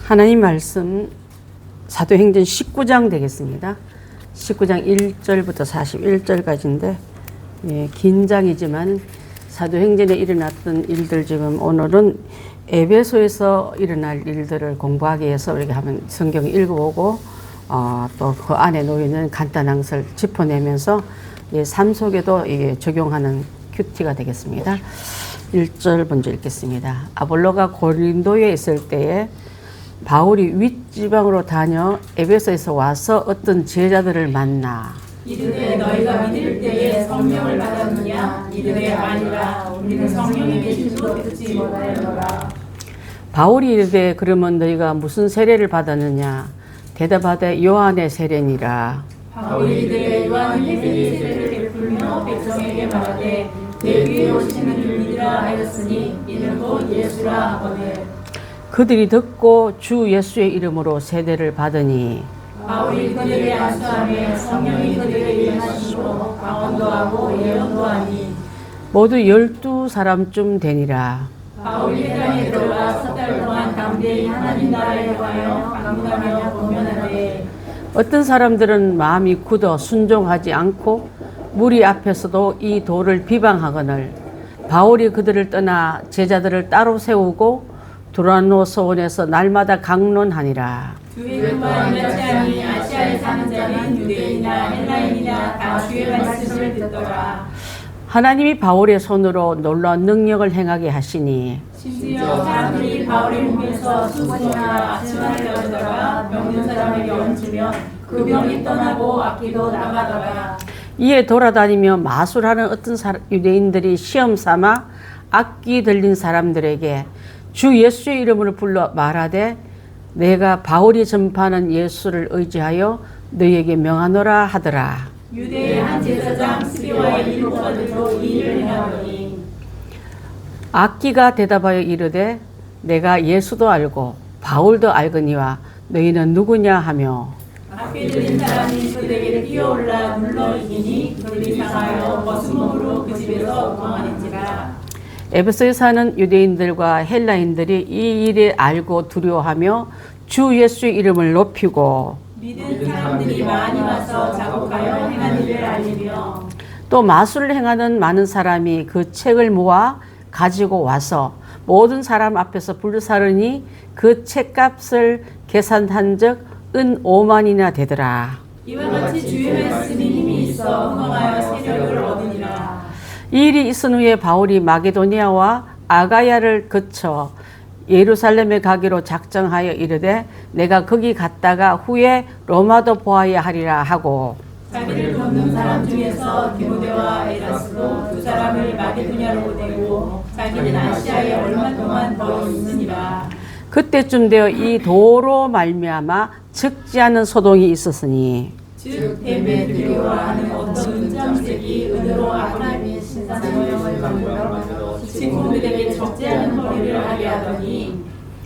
하나님 말씀 사도행전 19장 되겠습니다. 19장 1절부터 41절까지인데 긴 장이지만 사도행전에 일어났던 일들, 지금 오늘은 에베소에서 일어날 일들을 공부하기 위해서 이렇게 한번 성경 읽어보고 또 그 안에 놓이는 간단한 것을 짚어내면서 삶 속에도 이게 적용하는 큐티가 되겠습니다. 1절 먼저 읽겠습니다. 아볼로가 고린도에 있을 때에 바울이 윗지방으로 다녀 에베소에서 와서 어떤 제자들을 만나 이르되 너희가 믿을 때에 성령을 받았느냐? 이르되 아니라 우리는 성령이 계신 줄 듣지 못하였노라. 바울이 이르되 그러면 너희가 무슨 세례를 받았느냐? 대답하되 요한의 세례니라. 바울이 이르되 요한이 회개의 세례를 베풀며 백성에게 말하되 내 위에 오시는 줄 믿으라 하였으니 이는 곧 예수라 하거늘. 그들이 듣고 주 예수의 이름으로 세례를 받으니 바울이 그들에게 안수하며 성령이 그들에게 임하시고 강언도 하고 예언도 하니 모두 12사람쯤 되니라. 바울이 회당에 들어가 석 달 동안 담대히 하나님 나라에 관하여 강론하며 공면하되 어떤 사람들은 마음이 굳어 순종하지 않고 무리 앞에서도 이 도를 비방하거늘 바울이 그들을 떠나 제자들을 따로 세우고 두란노 소원에서 날마다 강론하니라. 주의 뜻과 일하지 아니 아시아에 사는 자는 유대인이나 헬라인이나 다 주의 말씀을 듣더라. 하나님이 바울의 손으로 놀라운 능력을 행하게 하시니 심지어 사람들이 바울의 몸에서 수분이나 아침을 떨다가 병든 사람에게 얹으면 그 병이 떠나고 악기도 나가더라. 이에 돌아다니며 마술하는 어떤 유대인들이 시험 삼아 악기 들린 사람들에게 주 예수의 이름으로 불러 말하되 내가 바울이 전파하는 예수를 의지하여 너희에게 명하노라 하더라. 유대의 한 제사장 스리와의 이루거들도 이 일을 행하더니 악기가 대답하여 이르되 내가 예수도 알고 바울도 알거니와 너희는 누구냐 하며 악기 들린 사람이 그들에게 뛰어올라 눌러 이기니 그들이 상하여 벗은 몸으로 그 집에서 도망하는지라. 에베소에 사는 유대인들과 헬라인들이 이 일을 알고 두려워하며 주 예수의 이름을 높이고 믿은 사람들이 많이 와서 자국하여 행한 일을 알리며 또 마술을 행하는 많은 사람이 그 책을 모아 가지고 와서 모든 사람 앞에서 불사르니 그 책값을 계산한 적 은 5만이나 되더라. 이와 같이 주의 말씀이 힘이 있어 흥황하여 세력을 얻으니라. 이 일이 있은 후에 바울이 마게도니아와 아가야를 거쳐 예루살렘에 가기로 작정하여 이르되 내가 거기 갔다가 후에 로마도 보아야 하리라 하고 자기를 돕는 사람 중에서 디모데와 에라스도 두 사람을 마게도냐로 보내고 자기는 아시아에 얼마 동안 더 있으니라. 그때쯤 되어 이 도로 말미암아 적지 않은 소동이 있었으니 즉 데메드리오라 하는 어떤 은장색이 은으로 아브라함의 신상 모형을 만들어 직공들에게 적지 않은 허리를 하게 하더니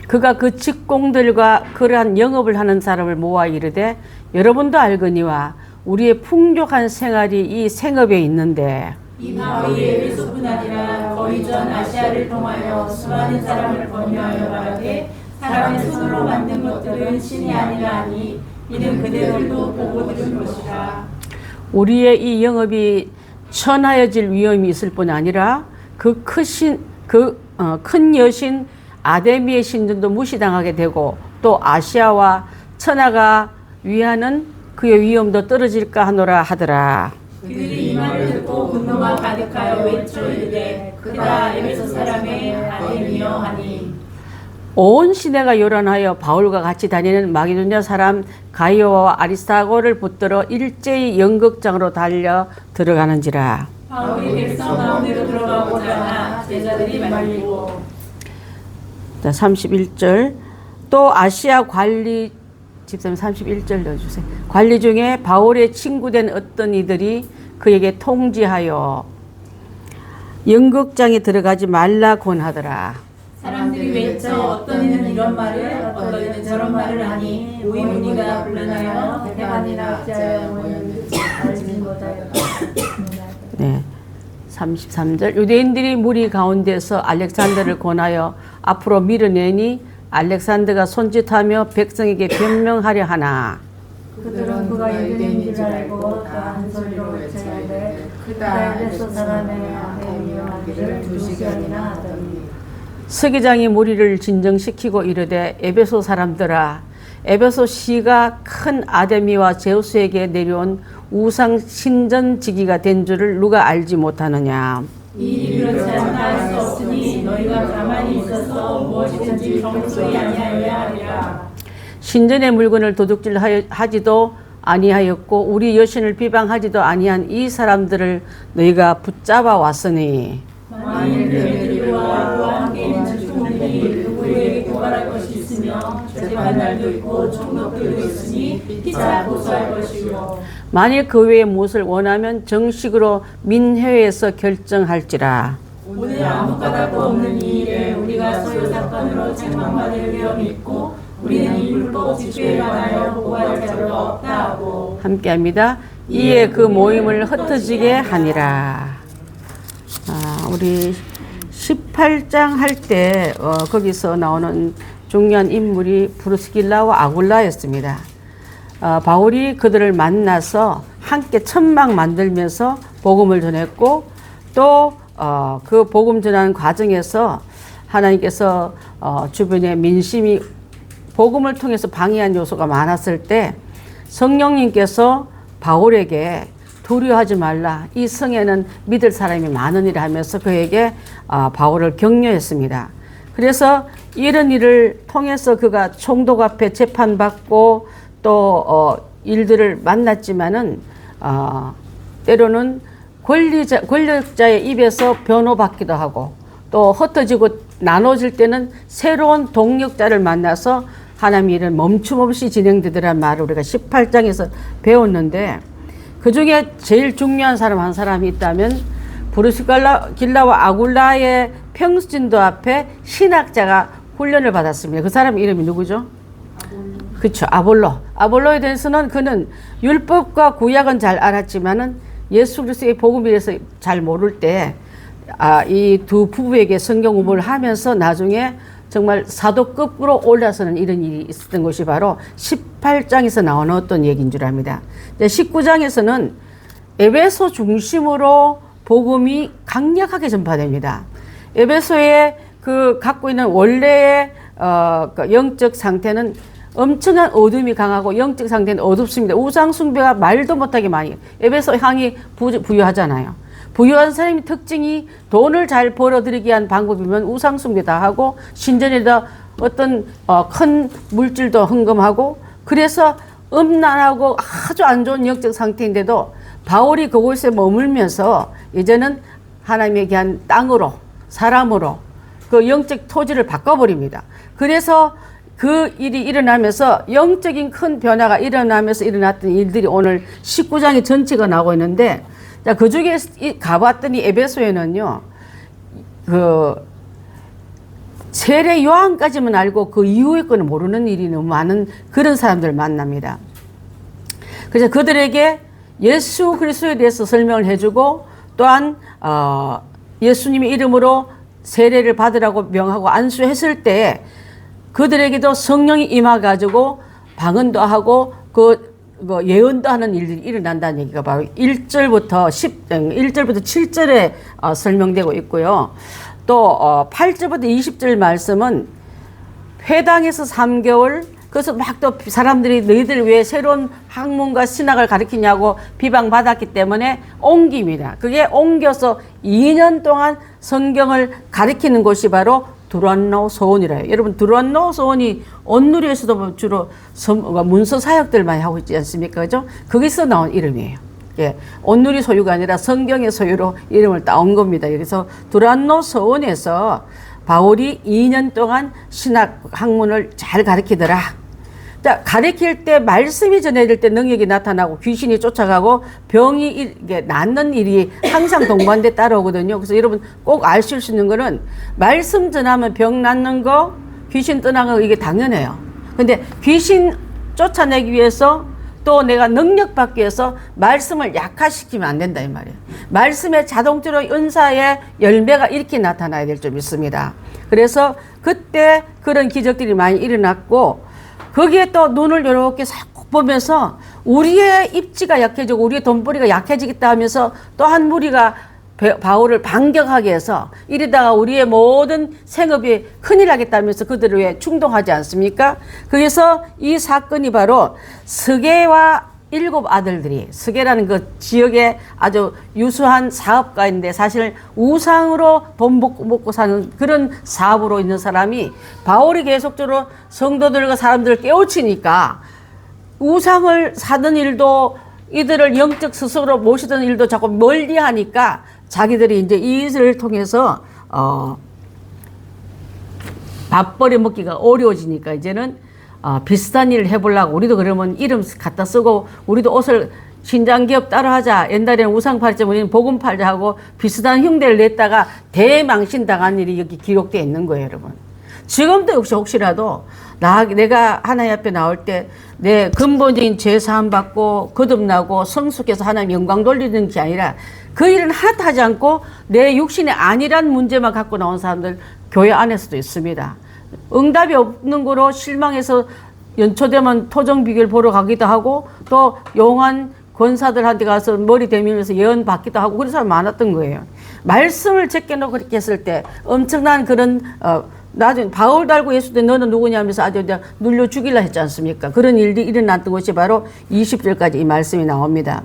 그가 그 직공들과 그러한 영업을 하는 사람을 모아 이르되 여러분도 알거니와 우리의 풍족한 생활이 이 생업에 있는데 이 바울이 에베소뿐 아니라 거의 전 아시아를 통하여 수많은 사람을 권유하여 말하되 사람의 손으로 만든 것들은 신이 아니라 하니 이는 그대들도 보고 들은 것이라. 우리의 이 영업이 천하여질 위험이 있을 뿐 아니라 그 큰 여신 아데미의 신전도 무시당하게 되고 또 아시아와 천하가 위하는 그의 위험도 떨어질까 하노라 하더라. 그들이 이 말을 듣고 분노가 가득하여 외쳐 이르되 그다 에베소 사람의 아데미여 하니 온 시내가 요란하여 바울과 같이 다니는 마게도냐 사람 가이오와 아리스타고를 붙들어 일제히 연극장으로 달려 들어가는지라. 바울이 백성 가운데로 들어가고자 하나 제자들이 말리고 자, 31절. 또 아시아 관리 집사님 31절 넣어주세요. 관리 중에 바울의 친구된 어떤 이들이 그에게 통지하여 연극장에 들어가지 말라 권하더라. 사람들이 외쳐 어떤 이는 이런 말을 어떤 이는 저런 말을 하니 우리 무리가 불러나여 대만이나 네. 33절. 유대인들이 무리 가운데서 알렉산더를 권하여 앞으로 밀어내니 알렉산더가 손짓하며 백성에게 변명하려 하나. 그들은 그가 유대인인 줄 알고 다 한 소리로 외치는데 그다 에베소 사람의 아멘이여 하기를 2시간이나 하더니. 서기장이 무리를 진정시키고 이르되 에베소 사람들아, 에베소 시가 큰 아데미와 제우스에게 내려온 우상 신전지기가 된 줄을 누가 알지 못하느냐. 이 일을 잘할 수 없으니 너희가 가만히 있어서 무엇이든지 경솔히 아니하여야 하리라. 신전의 물건을 도둑질하지도 아니하였고 우리 여신을 비방하지도 아니한 이 사람들을 너희가 붙잡아 왔으니 만일 너희들과 그와 함께 있는 증손들이 누구에게 고발할 것이 있으며 재판 날도 있고 총독들도 있으니 피차 고소할 것이요. 만일 그 외에 무엇을 원하면 정식으로 민회에서 결정할지라. 오늘 아무 까닭도 없는 이 일에 우리가 소요 사건으로 책망받을 위험이 있고 우리는 이 불법 집회에 관하여 보고할 자료가 없다 하고. 함께합니다. 이에 그 모임을 흩어지게 하니라. 우리 18장 할 때 거기서 나오는 중요한 인물이 프리스길라와 아굴라였습니다. 바울이 그들을 만나서 함께 천막 만들면서 복음을 전했고 또 그 복음 전하는 과정에서 하나님께서 주변에 민심이 복음을 통해서 방해한 요소가 많았을 때 성령님께서 바울에게 두려워하지 말라. 이 성에는 믿을 사람이 많으니라 하면서 그에게 바울을 격려했습니다. 그래서 이런 일을 통해서 그가 총독 앞에 재판받고 또 일들을 만났지만은 때로는 권력자의 입에서 변호받기도 하고 또 흩어지고 나눠질 때는 새로운 동력자를 만나서 하나님의 일은 멈춤 없이 진행되더란 말을 우리가 18장에서 배웠는데 그 중에 제일 중요한 사람 한 사람이 있다면 브리스길라와 아굴라의 평수진도 앞에 신학자가 훈련을 받았습니다. 그 사람 이름이 누구죠? 그렇죠. 아볼로에 대해서는 그는 율법과 구약은 잘 알았지만은 예수 그리스도의 복음에 대해서 잘 모를 때 이 두 부부에게 성경 공부를 하면서 나중에 정말 사도급으로 올라서는 이런 일이 있었던 것이 바로 18장에서 나오는 어떤 얘기인 줄 압니다. 19장에서는 에베소 중심으로 복음이 강력하게 전파됩니다. 에베소에 그 갖고 있는 원래의 그 영적 상태는 엄청난 어둠이 강하고 영적 상태는 어둡습니다. 우상 숭배가 말도 못하게 많이 에베소 향이 부유하잖아요. 부유한 사람의 특징이 돈을 잘 벌어들이기 위한 방법이면 우상 숭배 다 하고 신전에다 어떤 큰 물질도 헌금하고 그래서 음란하고 아주 안 좋은 영적 상태인데도 바울이 그곳에 머물면서 이제는 하나님에게 한 땅으로 사람으로 그 영적 토지를 바꿔버립니다. 그래서 그 일이 일어나면서 영적인 큰 변화가 일어나면서 일어났던 일들이 오늘 19장의 전체가 나오고 있는데 자, 그 중에 가봤더니 에베소에는요, 그 세례 요한까지만 알고 그 이후의 거는 모르는 일이 너무 많은 그런 사람들을 만납니다. 그래서 그들에게 예수 그리스도에 대해서 설명을 해주고 또한 예수님의 이름으로 세례를 받으라고 명하고 안수했을 때 그들에게도 성령이 임해가지고 방언도 하고 그 예언도 하는 일들이 일어난다는 얘기가 바로 1절부터 7절에 설명되고 있고요. 또 8절부터 20절 말씀은 회당에서 3개월 그래서 막 또 사람들이 너희들 왜 새로운 학문과 신학을 가르치냐고 비방받았기 때문에 옮깁니다. 그게 옮겨서 2년 동안 성경을 가르치는 곳이 바로 두란노 소원이라요. 여러분 두란노 소원이 온누리에서도 주로 문서 사역들 많이 하고 있지 않습니까? 그죠? 거기서 나온 이름이에요. 예, 온누리 소유가 아니라 성경의 소유로 이름을 따온 겁니다. 그래서 두란노 소원에서 바울이 2년 동안 신학 학문을 잘 가르치더라. 자, 가르칠 때 말씀이 전해질 때 능력이 나타나고 귀신이 쫓아가고 병이 이게 낫는 일이 항상 동반돼 따라오거든요. 그래서 여러분 꼭 아실 수 있는 거는 말씀 전하면 병 낫는 거, 귀신 떠나는 거 이게 당연해요. 근데 귀신 쫓아내기 위해서 또 내가 능력 받기 위해서 말씀을 약화시키면 안 된다 이 말이에요. 말씀에 자동적으로 은사의 열매가 이렇게 나타나야 될 줄 믿습니다. 그래서 그때 그런 기적들이 많이 일어났고, 거기에 또 눈을 이렇게 싹 보면서 우리의 입지가 약해지고 우리의 돈벌이가 약해지겠다 하면서 또 한 무리가 바울을 반격하게 해서 이러다가 우리의 모든 생업이 큰일 나겠다면서 그들을 왜 충동하지 않습니까? 그래서 이 사건이 바로 스게와 7 아들들이, 스게라는 그 지역에 아주 유수한 사업가인데 사실 우상으로 돈 먹고 사는 그런 사업으로 있는 사람이, 바울이 계속적으로 성도들과 사람들을 깨우치니까 우상을 사던 일도, 이들을 영적 스스로 모시던 일도 자꾸 멀리 하니까 자기들이 이제 이 일을 통해서 밥벌이 먹기가 어려워지니까 이제는 비슷한 일을 해보려고, 우리도 그러면 이름 갖다 쓰고 우리도 옷을 신장기업 따라 하자, 옛날에는 우상 팔자 우리는 복음 팔자 하고 비슷한 흉대를 냈다가 대망신 당한 일이 여기 기록되어 있는 거예요, 여러분. 지금도 역시 혹시라도 내가 하나님 앞에 나올 때 내 근본적인 죄 사함 받고 거듭나고 성숙해서 하나님 영광 돌리는 게 아니라 그 일은 하나도 하지 않고 내 육신의 안일한 문제만 갖고 나온 사람들 교회 안에서도 있습니다. 응답이 없는 거로 실망해서 연초되면 토정 비결 보러 가기도 하고, 또 용한 권사들한테 가서 머리 대밀면서 예언 받기도 하고 그런 사람 많았던 거예요. 말씀을 제껴놓고 그렇게 했을 때 엄청난 그런 나중에 바울 달고 예수 때 너는 누구냐 하면서 아주 눌려 죽이려 했지 않습니까? 그런 일이 일어났던 것이 바로 20절까지 이 말씀이 나옵니다.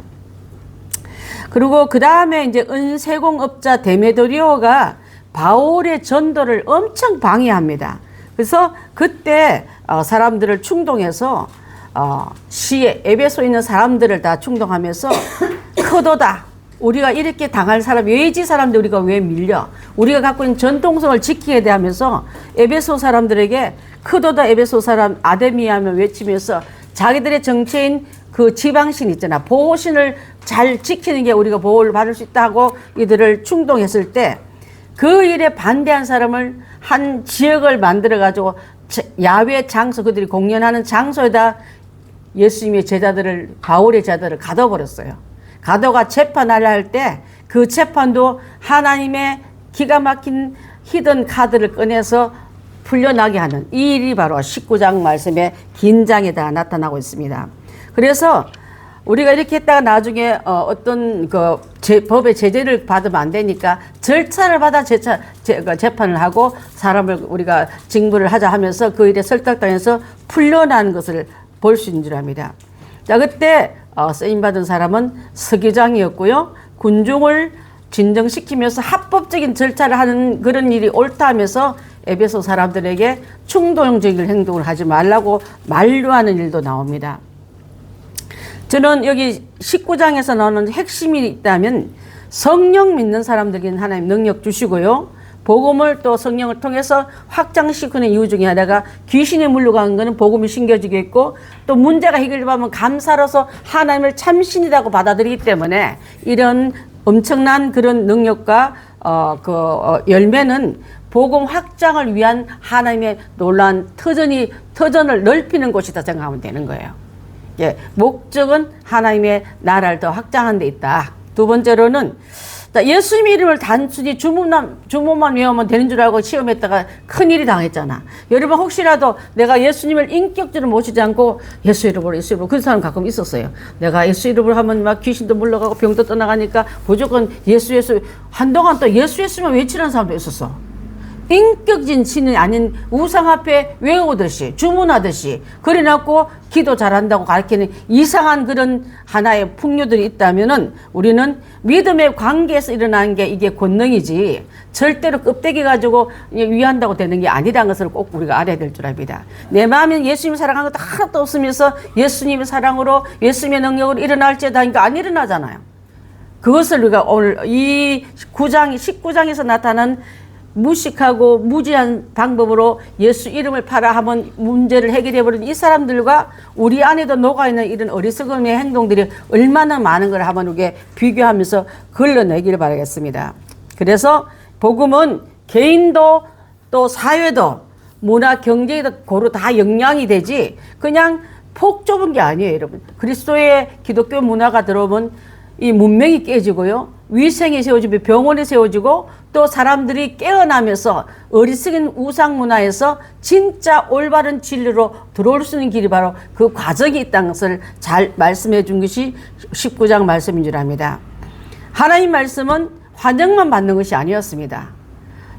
그리고 그 다음에 이제 은세공업자 데메드리오가 바울의 전도를 엄청 방해합니다. 그래서 그때 사람들을 충동해서 시에 에베소에 있는 사람들을 다 충동하면서 크도다, 우리가 이렇게 당할 사람, 외지 사람들 우리가 왜 밀려? 우리가 갖고 있는 전통성을 지켜야 돼 하면서 에베소 사람들에게 크도다 에베소 사람 아데미아며 외치면서 자기들의 정체인 그 지방신 있잖아, 보호신을 잘 지키는 게 우리가 보호를 받을 수 있다 하고 이들을 충동했을 때, 그 일에 반대한 사람을 한 지역을 만들어 가지고 야외 장소, 그들이 공연하는 장소에다 예수님의 제자들을, 바울의 제자들을 가둬버렸어요. 가둬가 재판하려 할 때 그 재판도 하나님의 기가 막힌 히든 카드를 꺼내서 풀려나게 하는 이 일이 바로 19장 말씀의 긴장에다 나타나고 있습니다. 그래서 우리가 이렇게 했다가 나중에 어떤 그 법의 제재를 받으면 안 되니까 절차를 받아 재판을 하고 사람을 우리가 징벌을 하자 하면서 그 일에 설득당해서 풀려나는 것을 볼 수 있는 줄 압니다. 자, 그때 쓰임받은 사람은 서기장이었고요. 군중을 진정시키면서 합법적인 절차를 하는 그런 일이 옳다 하면서 에베소 사람들에게 충동적인 행동을 하지 말라고 만류하는 일도 나옵니다. 저는 여기 19장에서 나오는 핵심이 있다면 성령 믿는 사람들에게는 하나님 능력 주시고요. 복음을 또 성령을 통해서 확장시키는 이유 중에 하나가 귀신이 물러가는 것은 복음이 신겨지겠고, 또 문제가 해결되면 감사로서 하나님을 참신이라고 받아들이기 때문에 이런 엄청난 그런 능력과 열매는 복음 확장을 위한 하나님의 놀라운 터전을 넓히는 곳이다 생각하면 되는 거예요. 예, 목적은 하나님의 나라를 더 확장하는 데 있다. 두 번째로는 예수님 이름을 단순히 주문만 외우면 되는 줄 알고 시험했다가 큰일이 당했잖아. 여러분 혹시라도 내가 예수님을 인격적으로 모시지 않고 예수 이름으로 그런 사람 가끔 있었어요. 내가 예수 이름으로 하면 막 귀신도 물러가고 병도 떠나가니까 무조건 예수 한동안 또 예수만 외치는 사람도 있었어. 인격진 신이 아닌 우상 앞에 외우듯이 주문하듯이 그래놓고 기도 잘한다고 가르치는 이상한 그런 하나의 풍류들이 있다면은 우리는 믿음의 관계에서 일어나는 게 이게 권능이지 절대로 껍데기 가지고 위한다고 되는 게 아니라는 것을 꼭 우리가 알아야 될 줄 압니다. 내 마음에 예수님 사랑하는 것도 하나도 없으면서 예수님의 사랑으로 예수님의 능력으로 일어날지어다 하니까 안 일어나잖아요. 그것을 우리가 오늘 이 19장에서 나타난 무식하고 무지한 방법으로 예수 이름을 팔아 하면 문제를 해결해버린 이 사람들과 우리 안에도 녹아있는 이런 어리석음의 행동들이 얼마나 많은 걸 한번 우리가 비교하면서 걸러내기를 바라겠습니다. 그래서 복음은 개인도 또 사회도 문화 경제에도 고루 다 영향이 되지 그냥 폭 좁은 게 아니에요, 여러분. 그리스도의 기독교 문화가 들어오면 이 문명이 깨지고요. 위생이 세워지고 병원이 세워지고 또 사람들이 깨어나면서 어리석은 우상 문화에서 진짜 올바른 진리로 들어올 수 있는 길이 바로 그 과정이 있다는 것을 잘 말씀해 준 것이 19장 말씀인 줄 압니다. 하나님 말씀은 환영만 받는 것이 아니었습니다.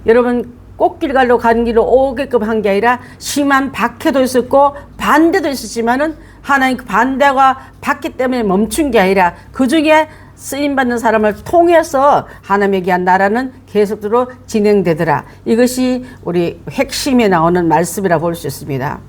여러분, 꽃길갈로 가는 길로 오게끔 한 게 아니라 심한 박해도 있었고 반대도 있었지만은 하나님 그 반대와 박해 때문에 멈춘 게 아니라 그 중에 쓰임받는 사람을 통해서 하나님의 귀한 나라는 계속적으로 진행되더라. 이것이 우리 핵심에 나오는 말씀이라 볼 수 있습니다.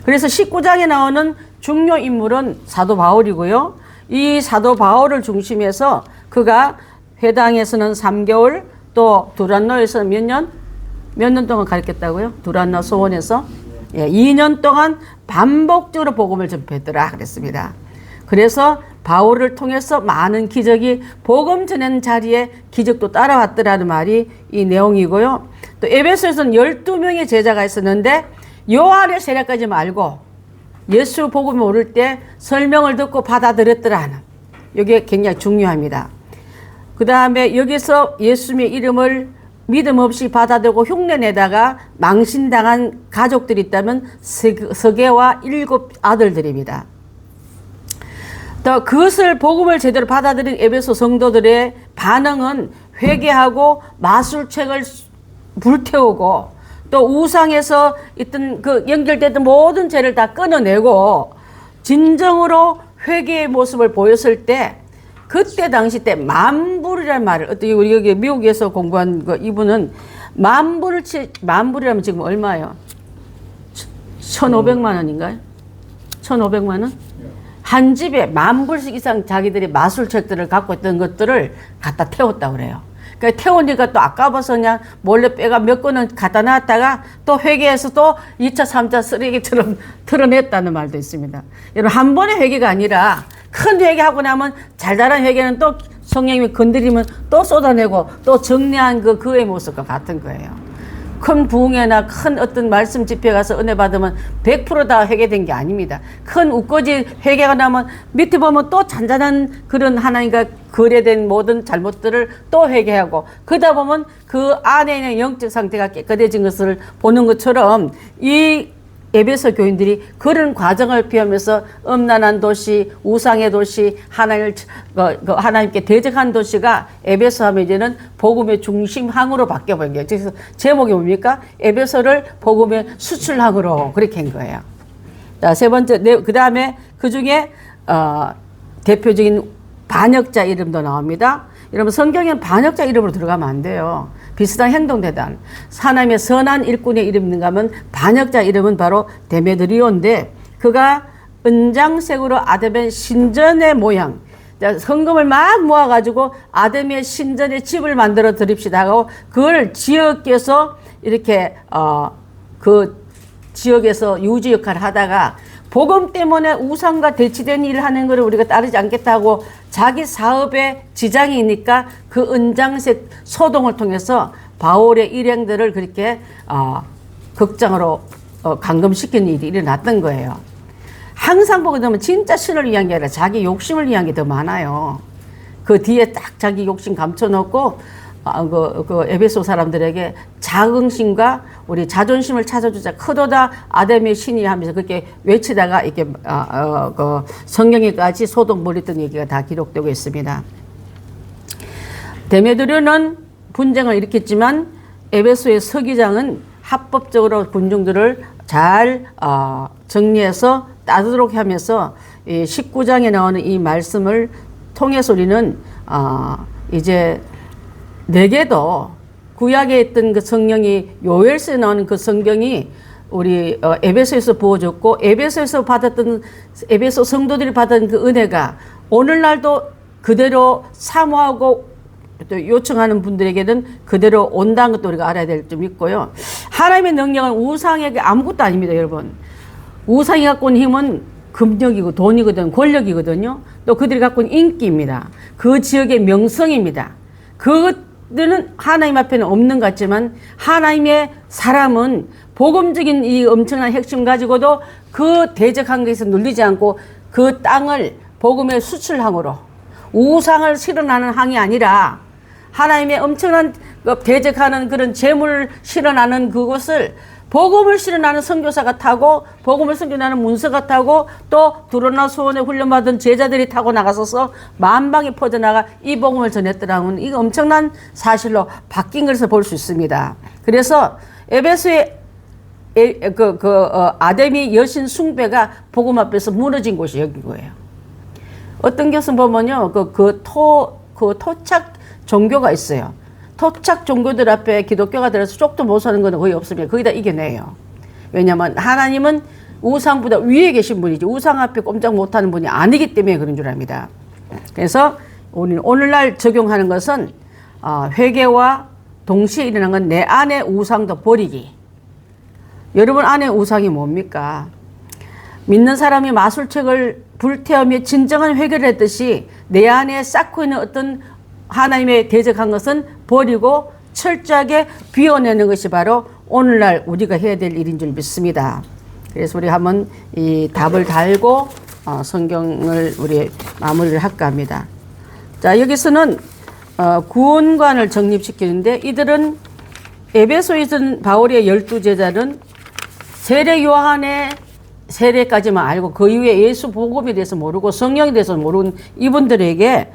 그래서 19장에 나오는 중요 인물은 사도 바울이고요. 이 사도 바울을 중심해서 그가 회당에서는 3개월, 또 두란노에서 몇 년 동안 가르쳤다고요? 두란노 소원에서 2년 동안 반복적으로 복음을 전파했더라 그랬습니다. 그래서 바울을 통해서 많은 기적이 복음 전하는 자리에 기적도 따라왔더라는 말이 이 내용이고요. 또 에베소에서는 12명의 제자가 있었는데 요한의 세례까지 말고 예수 복음이 오를 때 설명을 듣고 받아들였더라는, 이게 굉장히 중요합니다. 그 다음에 여기서 예수님의 이름을 믿음 없이 받아들고 흉내내다가 망신당한 가족들이 있다면 서계와 7 아들들입니다. 또 그것을 복음을 제대로 받아들인 에베소 성도들의 반응은 회개하고 마술책을 불태우고 또 우상에서 있던 그 연결됐던 모든 죄를 다 끊어내고 진정으로 회개의 모습을 보였을 때, 그때 당시 때 만불이라는 말을, 어떻게 우리 여기 미국에서 공부한 거 이분은 만불이라면 지금 얼마예요? 1,500만 원인가요? 1,500만 원? 한 집에 10,000불씩 이상 자기들이 마술책들을 갖고 있던 것들을 갖다 태웠다고 그래요. 그러니까 태우니까 또 아까워서 그냥 몰래 빼가 몇 건은 갖다 놨다가 또 회개해서 또 2차, 3차 쓰레기처럼 털어냈다는 말도 있습니다. 여러분, 한 번의 회개가 아니라 큰 회개하고 나면 잘잘한 회개는 또 성령님이 건드리면 또 쏟아내고 또 정리한 그의 모습과 같은 거예요. 큰 부흥회나 큰 어떤 말씀 집회 가서 은혜 받으면 100% 다 회개된 게 아닙니다. 큰 우거지 회개가 나면 밑에 보면 또 잔잔한 그런 하나님과 거래된 모든 잘못들을 또 회개하고, 그러다 보면 그 안에 있는 영적 상태가 깨끗해진 것을 보는 것처럼 이 에베소 교인들이 그런 과정을 피하면서 음란한 도시, 우상의 도시, 하나님께 대적한 도시가 에베소 하면 이제는 복음의 중심항으로 바뀌어버린 거예요. 그래서 제목이 뭡니까? 에베소를 복음의 수출항으로 그렇게 한 거예요. 자, 세 번째, 그 다음에 그 중에 대표적인 반역자 이름도 나옵니다. 여러분, 성경에는 반역자 이름으로 들어가면 안 돼요. 비슷한 행동대단, 하나님의 선한 일꾼의 이름이 있는가 하면 반역자 이름은 바로 데메드리오인데, 그가 은장색으로 아담의 신전의 모양, 헌금을 막 모아가지고 아담의 신전의 집을 만들어 드립시다 하고 그걸 지역에서 이렇게 그 지역에서 유지 역할을 하다가 복음 때문에 우상과 대치된 일을 하는 것을 우리가 따르지 않겠다고 자기 사업에 지장이 있으니까 그 은장색 소동을 통해서 바울의 일행들을 그렇게 극장으로 감금시키는 일이 일어났던 거예요. 항상 보게 되면 진짜 신을 위한 게 아니라 자기 욕심을 위한 게 더 많아요. 그 뒤에 딱 자기 욕심 감춰놓고 그 에베소 사람들에게 자긍심과 우리 자존심을 찾아주자 크도다 아담의 신이 하면서 그렇게 외치다가 이렇게 그 성경에까지 소동 벌였던 얘기가 다 기록되고 있습니다. 데메드리오는 분쟁을 일으켰지만 에베소의 서기장은 합법적으로 군중들을 잘 정리해서 따르도록 하면서 이 19장에 나오는 이 말씀을 통해서 우리는 이제 내게도 구약에 있던 그 성령이 요엘서에 나오는 그 성경이 우리 에베소에서 부어졌고 에베소에서 받았던 에베소 성도들이 받은 그 은혜가 오늘날도 그대로 사모하고 또 요청하는 분들에게는 그대로 온다는 것도 우리가 알아야 될 점 있고요. 하나님의 능력은 우상에게 아무것도 아닙니다, 여러분. 우상이 갖고 있는 힘은 금력이고 돈이거든, 권력이거든요. 또 그들이 갖고 있는 인기입니다. 그 지역의 명성입니다. 그들은 하나님 앞에는 없는 것 같지만 하나님의 사람은 복음적인 이 엄청난 핵심 가지고도 그 대적한 것에서 눌리지 않고 그 땅을 복음의 수출항으로, 우상을 실현하는 항이 아니라 하나님의 엄청난 대적하는 그런 재물을 실현하는 그곳을 복음을 실현하는 선교사가 타고 복음을 선교하는 문서가 타고 또 두로나 수원에 훈련받은 제자들이 타고 나가서서 만방에 퍼져나가 이 복음을 전했더라는 이거 엄청난 사실로 바뀐 것을 볼 수 있습니다. 그래서 에베소의 아데미 여신 숭배가 복음 앞에서 무너진 곳이 여긴 거예요. 어떤 것은 보면요, 토착 종교가 있어요. 토착 종교들 앞에 기독교가 들어서 쪽도 못 서는 건 거의 없습니다. 거의 다 이겨내요. 왜냐하면 하나님은 우상보다 위에 계신 분이지 우상 앞에 꼼짝 못하는 분이 아니기 때문에 그런 줄 압니다. 그래서 우리는 오늘날 적용하는 것은 회개와 동시에 일어난 건 내 안의 우상도 버리기. 여러분 안의 우상이 뭡니까? 믿는 사람이 마술책을 불태우며 진정한 회개를 했듯이 내 안에 쌓고 있는 어떤 하나님의 대적한 것은 버리고 철저하게 비워내는 것이 바로 오늘날 우리가 해야 될 일인 줄 믿습니다. 그래서 우리 한번 이 답을 달고 성경을 우리 마무리를 할까 합니다. 자, 여기서는 구원관을 정립시키는데 이들은 에베소에 있던 바울의 12제자는 세례 요한의 세례까지만 알고 그 이후에 예수 복음에 대해서 모르고 성령에 대해서 모르는 이분들에게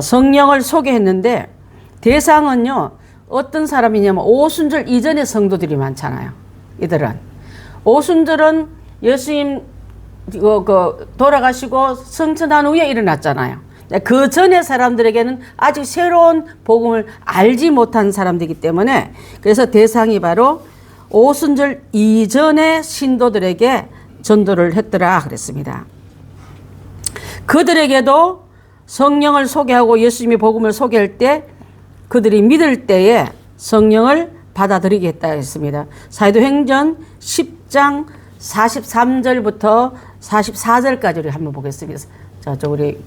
성령을 소개했는데 대상은요 어떤 사람이냐면 오순절 이전의 성도들이 많잖아요. 이들은 오순절은 예수님 돌아가시고 성천한 후에 일어났잖아요. 그 전의 사람들에게는 아직 새로운 복음을 알지 못한 사람들이기 때문에 그래서 대상이 바로 오순절 이전의 신도들에게 전도를 했더라 그랬습니다. 그들에게도 성령을 소개하고 예수님의 복음을 소개할 때 그들이 믿을 때에 성령을 받아들이게 했다 했습니다. 사도행전 10장 43절부터 44절까지 우리 한번 보겠습니다. 자, 우리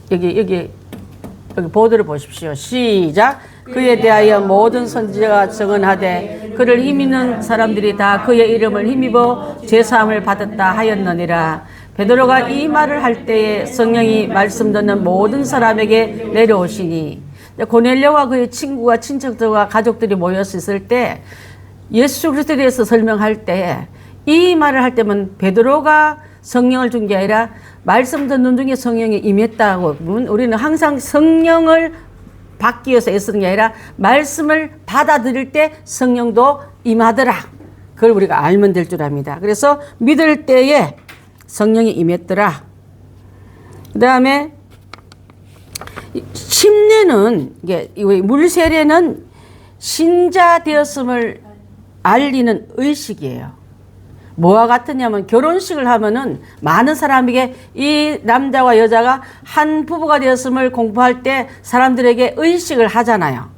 여기 보도를 보십시오. 시작. 그에 대하여 모든 선지자가 증언하되 그를 힘입는 사람들이 다 그의 이름을 힘입어 제사함을 받았다 하였느니라. 베드로가 이 말을 할 때에 성령이 말씀 듣는 모든 사람에게 내려오시니 고넬료와 그의 친구와 친척들과 가족들이 모였을 때 예수 그리스도에 대해서 설명할 때 이 말을 할 때면 베드로가 성령을 준 게 아니라 말씀 듣는 중에 성령이 임했다고 보면 우리는 항상 성령을 받기 위해서 애쓰는 게 아니라 말씀을 받아들일 때 성령도 임하더라. 그걸 우리가 알면 될 줄 압니다. 그래서 믿을 때에 성령이 임했더라. 그 다음에 침례는 물세례는 신자 되었음을 알리는 의식이에요. 뭐와 같으냐면 결혼식을 하면은 많은 사람에게 이 남자와 여자가 한 부부가 되었음을 공부할 때 사람들에게 의식을 하잖아요.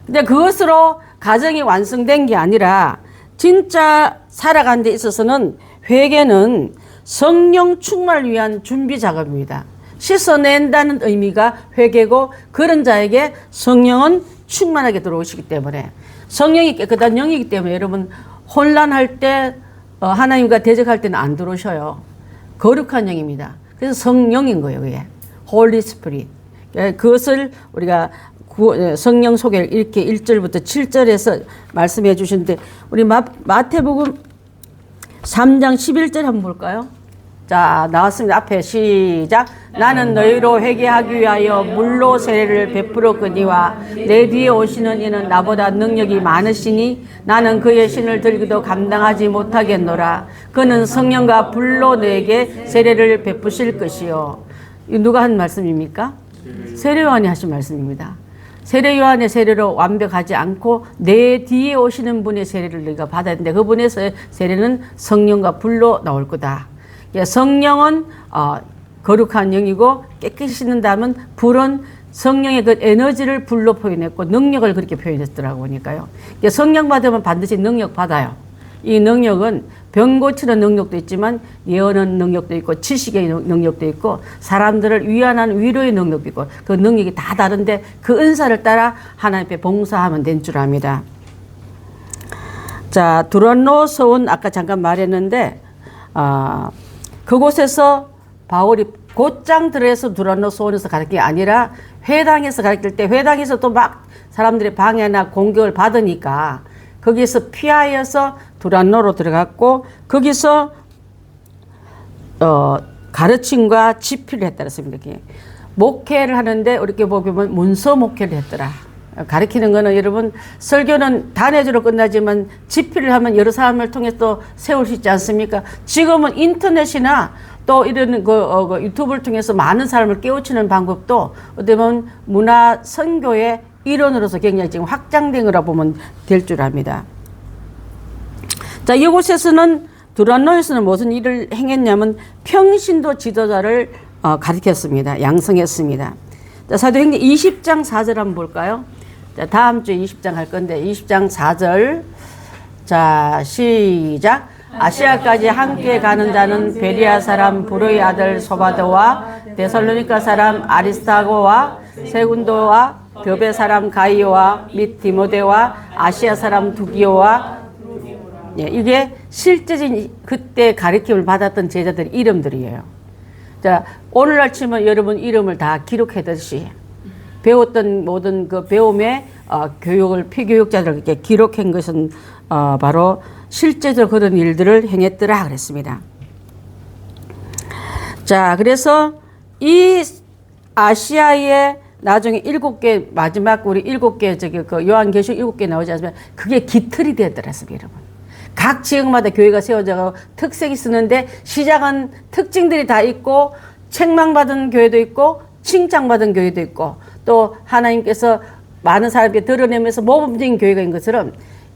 근데 그것으로 가정이 완성된 게 아니라 진짜 살아가는 데 있어서는 회개는 성령 충만을 위한 준비 작업입니다. 씻어낸다는 의미가 회개고 그런 자에게 성령은 충만하게 들어오시기 때문에 성령이 깨끗한 영이기 때문에 여러분 혼란할 때 하나님과 대적할 때는 안 들어오셔요. 거룩한 영입니다. 그래서 성령인 거예요. 그게 Holy Spirit. 그것을 우리가 성령 소개를 이렇게 1절부터 7절에서 말씀해 주시는데 우리 마태복음 3장 11절 한번 볼까요? 자, 나왔습니다. 앞에 시작. 나는 너희로 회개하기 위하여 물로 세례를 베풀었거니와 내 뒤에 오시는 이는 나보다 능력이 많으시니 나는 그의 신을 들기도 감당하지 못하겠노라. 그는 성령과 불로 내게 세례를 베푸실 것이요. 이 누가 한 말씀입니까? 세례요한이 하신 말씀입니다. 세례요한의 세례로 완벽하지 않고 내 뒤에 오시는 분의 세례를 너희가 받아야 되는데 그분의 세례는 성령과 불로 나올 거다. 성령은 거룩한 영이고 깨끗이 씻는다면 불은 성령의 그 에너지를 불로 표현했고 능력을 그렇게 표현했더라고 보니까요. 성령 받으면 반드시 능력 받아요. 이 능력은 병 고치는 능력도 있지만 예언하는 능력도 있고 지식의 능력도 있고 사람들을 위안하는 위로의 능력도 있고 그 능력이 다 다른데 그 은사를 따라 하나님 앞에 봉사하면 된 줄 압니다. 자, 두란노 서원 아까 잠깐 말했는데 그곳에서 바울이 곧장 들어서 두란노 소원에서 가는 게 아니라 회당에서 가르칠 때 회당에서 또 막 사람들의 방해나 공격을 받으니까 거기에서 피하여서 두란노로 들어갔고 거기서 가르침과 집필을 했다고 했습니다. 목회를 하는데 이렇게 보면 문서 목회를 했더라. 가르치는 거는 여러분 설교는 단회주로 끝나지만 집필을 하면 여러 사람을 통해서 또 세울 수 있지 않습니까? 지금은 인터넷이나 또 이런 유튜브를 통해서 많은 사람을 깨우치는 방법도 어떻게 보면 문화 선교의 일원으로서 굉장히 지금 확장된 거라 보면 될 줄 압니다. 자, 이곳에서는 두란노에서는 무슨 일을 행했냐면 평신도 지도자를 가르쳤습니다. 양성했습니다. 자, 사도행전 20장 4절 한번 볼까요? 자, 다음 주에 20장 할 건데 20장 4절. 자, 시작. 아시아까지 함께 가는 자는 베리아 사람 브로의 아들 소바도와 데살로니가 사람 아리스타고와 세군도와 벽의 사람 가이오와 및 디모데와 아시아 사람 두기오와 이게 실제적인 그때 가르침을 받았던 제자들 이름들이에요. 자, 오늘날 치면 여러분 이름을 다 기록하듯이 배웠던 모든 그 배움의 교육을 피교육자들 이렇게 기록한 것은 바로 실제적으로 그런 일들을 행했더라 그랬습니다. 자, 그래서 이 아시아의 나중에 7개 마지막 우리 7개 저기 그 요한계시록 7개 나오지 않습니까? 그게 깃털이 되었더랬습니다, 여러분. 각 지역마다 교회가 세워져서 특색이 쓰는데 시작은 특징들이 다 있고 책망받은 교회도 있고 칭찬받은 교회도 있고 또 하나님께서 많은 사람에게 드러내면서 모범적인 교회가 것처럼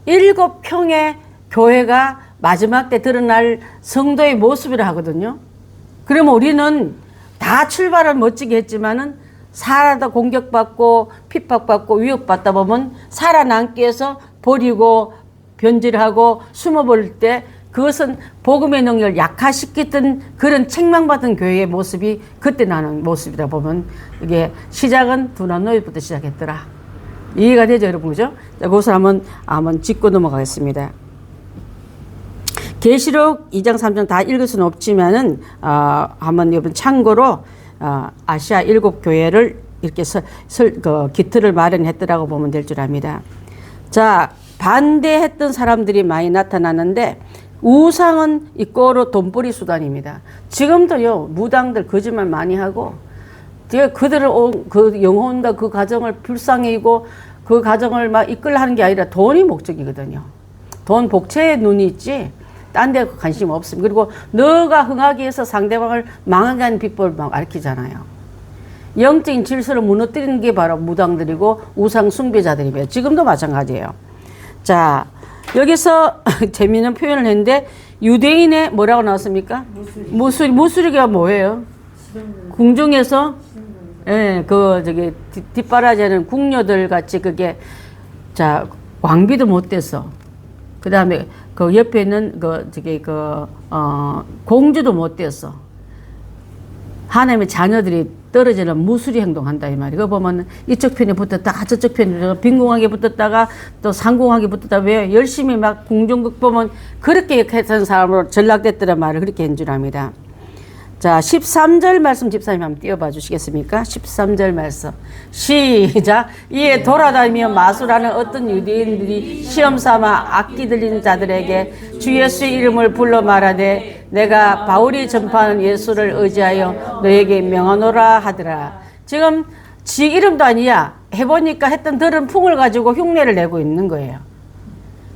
7평의 교회가 마지막 때 드러날 성도의 모습이라 하거든요. 그러면 우리는 다 출발을 멋지게 했지만은 살아다 공격받고 핍박받고 위협받다 보면 살아남기 위해서 버리고 변질하고 숨어버릴 때 그것은 복음의 능력을 약화시켰던 그런 책망받은 교회의 모습이 그때 나는 모습이다 보면 이게 시작은 두란노에부터 시작했더라. 이해가 되죠, 여러분? 그죠? 자, 그것을 한번 짚고 넘어가겠습니다. 계시록 2장 3장 다 읽을 수는 없지만은 한번 여러분 참고로 아시아 7교회를 이렇게 기틀을 마련했더라고 보면 될 줄 압니다. 자, 반대했던 사람들이 많이 나타나는데 우상은 이꼬로 돈벌이 수단입니다. 지금도요, 무당들 거짓말 많이 하고 그들을 그 영혼과 그 가정을 불쌍히고 그 가정을 막 이끌려 하는 게 아니라 돈이 목적이거든요. 돈 복채에 눈이 있지 딴 데 관심 없습니다. 그리고 너가 흥하기 위해서 상대방을 망하게 하는 비법을 막 가르치잖아요. 영적인 질서를 무너뜨리는 게 바로 무당들이고 우상 숭배자들이에요. 지금도 마찬가지예요. 자, 여기서 재미있는 표현을 했는데 유대인의 뭐라고 나왔습니까? 무술이가 뭐예요? 궁중에서 뒷바라지하는 궁녀들 같이 그게 자 왕비도 못 돼서 그 다음에 그 옆에 있는 공주도 못 돼서 하나님의 자녀들이 떨어지는 무술이 행동한다 이 말이에요. 그거 보면 이쪽 편에 붙었다가 저쪽 편에 빈궁하게 붙었다가 또 상궁하게 붙었다. 왜 열심히 막 궁중극 보면 그렇게 했던 사람으로 전락됐더란 말을 그렇게 한 줄 압니다. 자, 13절 말씀 집사님 한번 띄워봐 주시겠습니까? 13절 말씀 시작. 이에 돌아다니며 마술하는 어떤 유대인들이 시험삼아 악기 들리는 자들에게 주 예수의 이름을 불러 말하되 내가 바울이 전파하는 예수를 의지하여 너에게 명하노라 하더라. 지금 지 이름도 아니야. 해보니까 했던 들은 풍을 가지고 흉내를 내고 있는 거예요.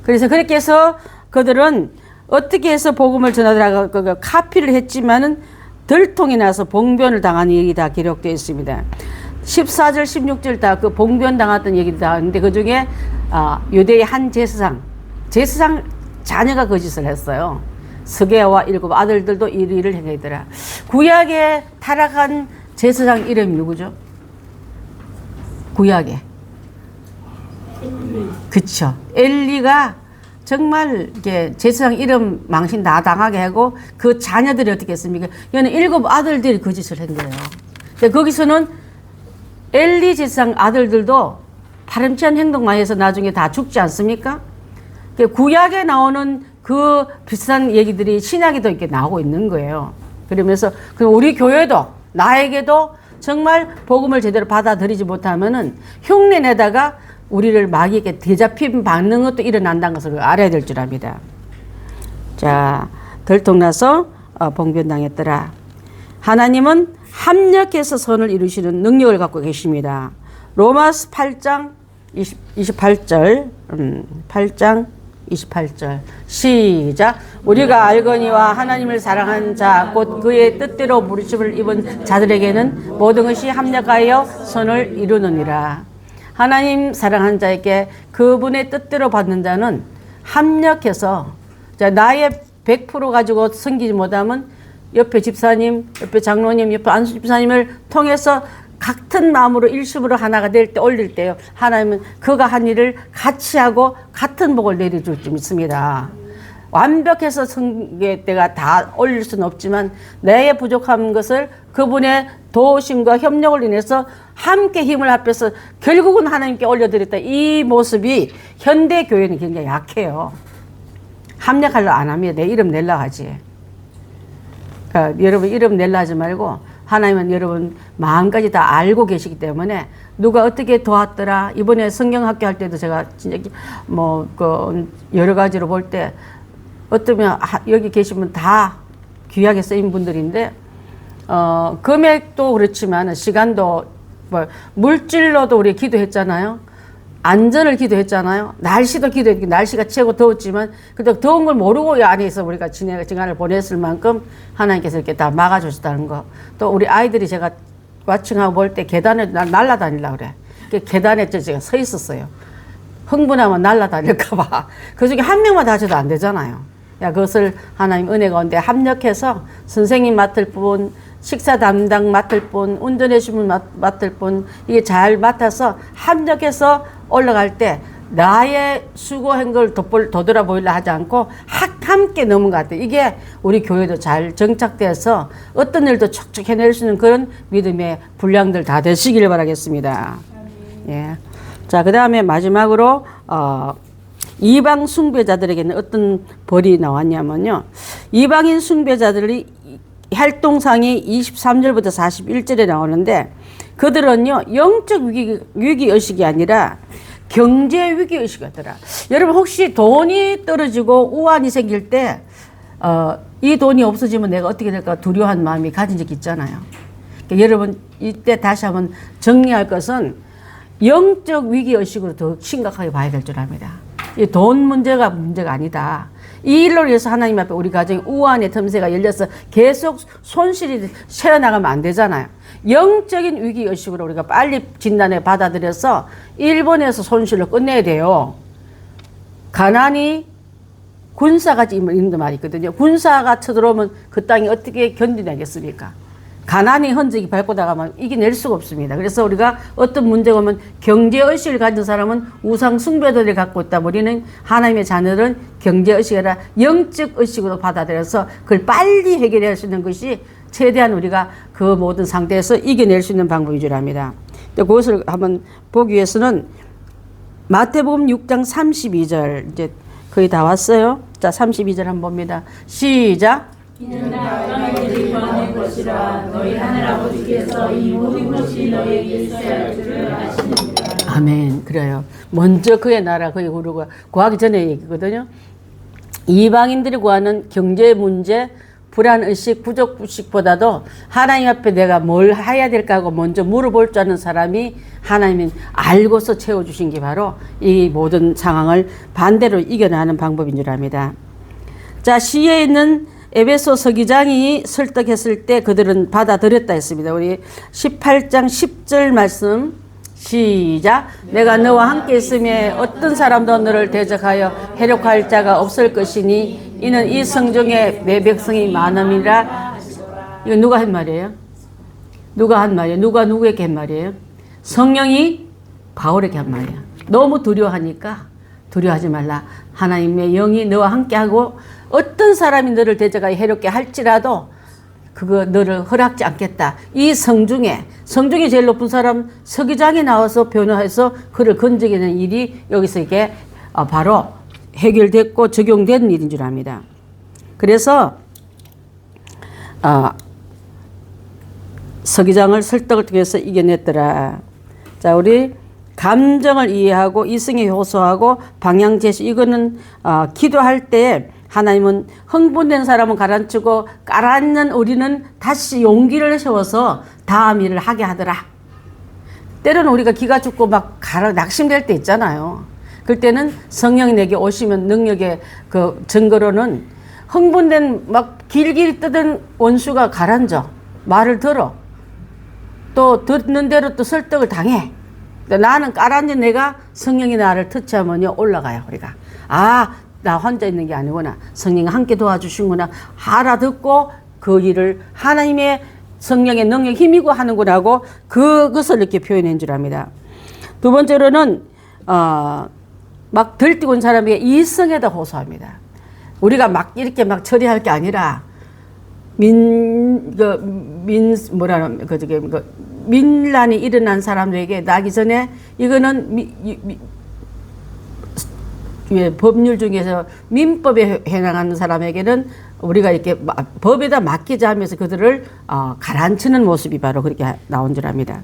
그래서 그렇게 해서 그들은 어떻게 해서 복음을 전하더라고 카피를 했지만은 들통이 나서 봉변을 당한 일이 다 기록되어 있습니다. 14절 16절 다 그 봉변 당했던 얘기도 다 있는데 그 중에 유대의 한 제사장 자녀가 거짓을 했어요. 스게와 7 아들들도 이 일을 행하더라. 구약에 타락한 제사장 이름이 누구죠? 구약에. 그쵸. 엘리가 정말 이렇게 제사장 이름 망신 다 당하게 하고 그 자녀들이 어떻게 했습니까? 얘는 7 아들들이 거짓을 한 거예요. 근데 거기서는 엘리 제사장 아들들도 파렴치한 행동 많이 해서 나중에 다 죽지 않습니까? 구약에 나오는 그 비슷한 얘기들이 신약에도 이렇게 나오고 있는 거예요. 그러면서 우리 교회도 나에게도 정말 복음을 제대로 받아들이지 못하면은 흉내내다가 우리를 마귀에게 대잡힘 받는 것도 일어난다는 것을 알아야 될 줄 압니다. 자, 들통나서 봉변당했더라. 하나님은 합력해서 선을 이루시는 능력을 갖고 계십니다. 로마서 8장 28절 8장 28절 시작. 우리가 알거니와 하나님을 사랑하는 자 곧 그의 뜻대로 부르심을 입은 자들에게는 모든 것이 합력하여 선을 이루느니라. 하나님 사랑하는 자에게 그분의 뜻대로 받는 자는 합력해서, 자, 나의 100% 가지고 섬기지 못하면 옆에 집사님, 옆에 장로님, 옆에 안수 집사님을 통해서 같은 마음으로 일심으로 하나가 될 때, 올릴 때요, 하나님은 그가 한 일을 같이 하고 같은 복을 내려줄 줄 믿습니다. 완벽해서 성계 때가 다 올릴 수는 없지만 내의 부족한 것을 그분의 도우심과 협력을 인해서 함께 힘을 합해서 결국은 하나님께 올려드렸다. 이 모습이 현대 교회는 굉장히 약해요. 합력하려 안 하면 내 이름 낼라 하지. 그러니까 여러분 이름 낼라 하지 말고, 하나님은 여러분 마음까지 다 알고 계시기 때문에 누가 어떻게 도왔더라. 이번에 성경학교 할 때도 제가 진짜 여러 가지로 볼 때 어떠면 여기 계신 분 다 귀하게 쓰인 분들인데, 금액도 그렇지만 시간도 물질로도 우리 기도했잖아요. 안전을 기도했잖아요. 날씨도 기도했고, 날씨가 최고 더웠지만 그때 더운 걸 모르고 이 안에서 우리가 시간을 보냈을 만큼 하나님께서 이렇게 다 막아주셨다는 거. 또 우리 아이들이 제가 와칭하고 볼 때 계단에 날아다니려고 그래. 계단에 제가 서 있었어요. 흥분하면 날아다닐까봐. 그 중에 한 명만 다쳐도 안 되잖아요. 야, 그것을 하나님 은혜 가운데 합력해서 선생님 맡을 뿐, 식사 담당 맡을 뿐, 운전해 주면 맡을 뿐, 이게 잘 맡아서 합력해서 올라갈 때 나의 수고한 걸 되돌아보이려 하지 않고 함께 넘은 것 같아요. 이게 우리 교회도 잘 정착돼서 어떤 일도 척척 해낼 수 있는 그런 믿음의 분량들 다 되시길 바라겠습니다. 예. 자, 그 다음에 마지막으로 이방 숭배자들에게는 어떤 벌이 나왔냐면요. 이방인 숭배자들이 활동상이 23절부터 41절에 나오는데, 그들은요 영적 위기의식이 아니라 경제 위기의식이더라. 여러분 혹시 돈이 떨어지고 우환이 생길 때 이 돈이 없어지면 내가 어떻게 될까 두려워한 마음이 가진 적 있잖아요. 그러니까 여러분 이때 다시 한번 정리할 것은 영적 위기의식으로 더 심각하게 봐야 될 줄 압니다. 이 돈 문제가 아니다. 이 일로 인해서 하나님 앞에 우리 가정에 우환의 틈새가 열려서 계속 손실이 새어나가면 안 되잖아요. 영적인 위기의식으로 우리가 빨리 진단에 받아들여서 일본에서 손실을 끝내야 돼요. 가난이 군사가 있는 말이 있거든요. 군사가 쳐들어오면 그 땅이 어떻게 견디내겠습니까? 가난이 흔적이 밟고 나가면 이겨낼 수가 없습니다. 그래서 우리가 어떤 문제가 오면 경제의식을 가진 사람은 우상 숭배들을 갖고 있다. 우리는 하나님의 자녀들은 경제의식이 아니라 영적의식으로 받아들여서 그걸 빨리 해결할 수 있는 것이 최대한 우리가 그 모든 상태에서 이겨낼 수 있는 방법인 줄 압니다. 그것을 한번 보기 위해서는 마태복음 6장 32절, 이제 거의 다 왔어요. 자, 32절 한번 봅니다. 시작. 이는 다 땅의 일이 구하는 것이라 너희 하늘아버지께서 이 모든 것이 너희에게 있어야 할 줄을 아시느니라. 아멘. 그래요. 먼저 그의 나라 그의 구루가 구하기 전에 얘기거든요. 이방인들이 구하는 경제 문제, 불안의식, 부족의식보다도 하나님 앞에 내가 뭘 해야 될까 하고 먼저 물어볼 줄 아는 사람이 하나님은 알고서 채워주신 게 바로 이 모든 상황을 반대로 이겨나가는 방법인 줄 압니다. 자, 시에 있는 에베소 서기장이 설득했을 때 그들은 받아들였다 했습니다. 우리 18장 10절 말씀 시작. 내가 너와 함께 있음에 어떤 사람도 너를 대적하여 해력할 자가 없을 것이니 이는 이 성중에 내 백성이 많음이라. 이거 누가 한 말이에요? 누가 한 말이에요? 누가 누구에게 한 말이에요? 성령이 바울에게 한 말이에요. 너무 두려워하니까 두려워하지 말라. 하나님의 영이 너와 함께하고 어떤 사람이 너를 대적하여 해롭게 할지라도 그거 너를 허락지 않겠다. 이 성중에 제일 높은 사람 서기장이 나와서 변호해서 그를 건져내는 일이 여기서 이게 바로 해결됐고 적용된 일인 줄 압니다. 서기장을 설득을 통해서 이겨냈더라. 자, 우리 감정을 이해하고 이성에 호소하고 방향 제시. 이거는 기도할 때 하나님은 흥분된 사람은 가라앉히고 깔아앉는 우리는 다시 용기를 세워서 다음 일을 하게 하더라. 때로는 우리가 기가 죽고 막 낙심될 때 있잖아요. 그때는 성령이 내게 오시면 능력의 그 증거로는 흥분된 막 길길이 뜨던 원수가 가라앉아. 말을 들어. 또 듣는 대로 또 설득을 당해. 나는 깔아앉은 내가 성령이 나를 터치하면요 올라가요. 우리가 나 혼자 있는 게 아니구나. 성령이 함께 도와주시구나. 알아듣고 그 일을 하나님의 성령의 능력 힘이고 하는구나 하고 그것을 이렇게 표현한 줄 압니다. 두 번째로는 막 들뛰고 온 사람에게 이성에다 호소합니다. 우리가 막 이렇게 막 처리할 게 아니라 민란이 일어난 사람들에게 나기 전에 이거는 법률 중에서 민법에 해당하는 사람에게는 우리가 이렇게 법에다 맡기자 하면서 그들을 가라앉히는 모습이 바로 그렇게 나온 줄 압니다.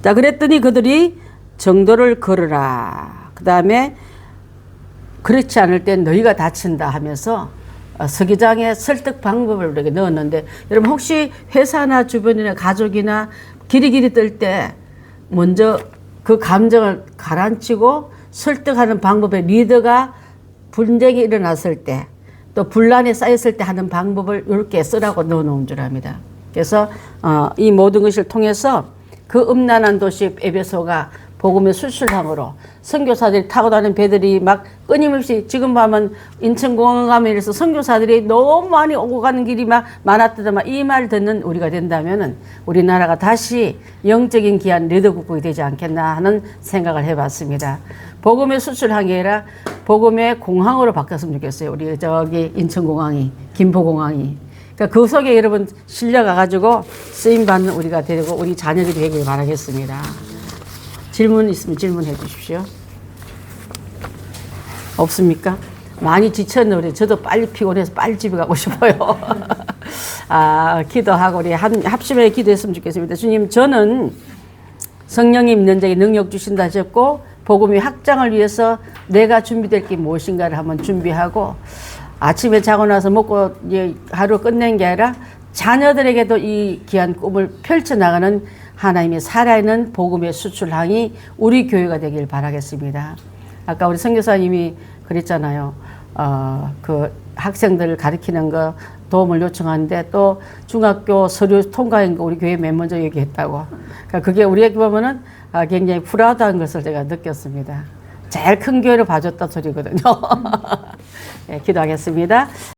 자, 그랬더니 그들이 정도를 걸으라. 그 다음에 그렇지 않을 땐 너희가 다친다 하면서 서기장의 설득 방법을 우리에게 넣었는데, 여러분 혹시 회사나 주변이나 가족이나 길이길이 뜰 때 먼저 그 감정을 가라앉히고 설득하는 방법의 리더가 분쟁이 일어났을 때 또 분란이 쌓였을 때 하는 방법을 이렇게 쓰라고 넣어놓은 줄 압니다. 그래서 이 모든 것을 통해서 그 음란한 도시 에베소가 복음의 수출항으로 선교사들이 타고 다니는 배들이 막 끊임없이, 지금 보면 인천공항 가면 이래서 선교사들이 너무 많이 오고 가는 길이 막 많았더만, 이 말 듣는 우리가 된다면은 우리나라가 다시 영적인 귀한 리더국이 되지 않겠나 하는 생각을 해봤습니다. 복음의 수출항이 아니라 복음의 공항으로 바뀌었으면 좋겠어요. 우리 저기 인천공항이, 김포공항이. 그러니까 그 속에 여러분 실려가가지고 쓰임받는 우리가 되고 우리 자녀들이 되길 바라겠습니다. 질문 있으면 질문해 주십시오. 없습니까? 많이 지쳤는데 저도 빨리 피곤해서 빨리 집에 가고 싶어요. 기도하고 우리 합심하게 기도했으면 좋겠습니다. 주님, 저는 성령님 있는 자에게 능력 주신다 하셨고 복음의 확장을 위해서 내가 준비될 게 무엇인가를 한번 준비하고, 아침에 자고 나서 먹고 이제 하루 끝낸 게 아니라 자녀들에게도 이 귀한 꿈을 펼쳐나가는 하나님의 살아있는 복음의 수출항이 우리 교회가 되길 바라겠습니다. 아까 우리 선교사님이 그랬잖아요. 그 학생들을 가르치는 거 도움을 요청하는데 또 중학교 서류 통과한 거 우리 교회 맨 먼저 얘기했다고. 그러니까 그게 우리에게 보면은 굉장히 프라우드한 것을 제가 느꼈습니다. 제일 큰 교회를 봐줬다 소리거든요. 네, 기도하겠습니다.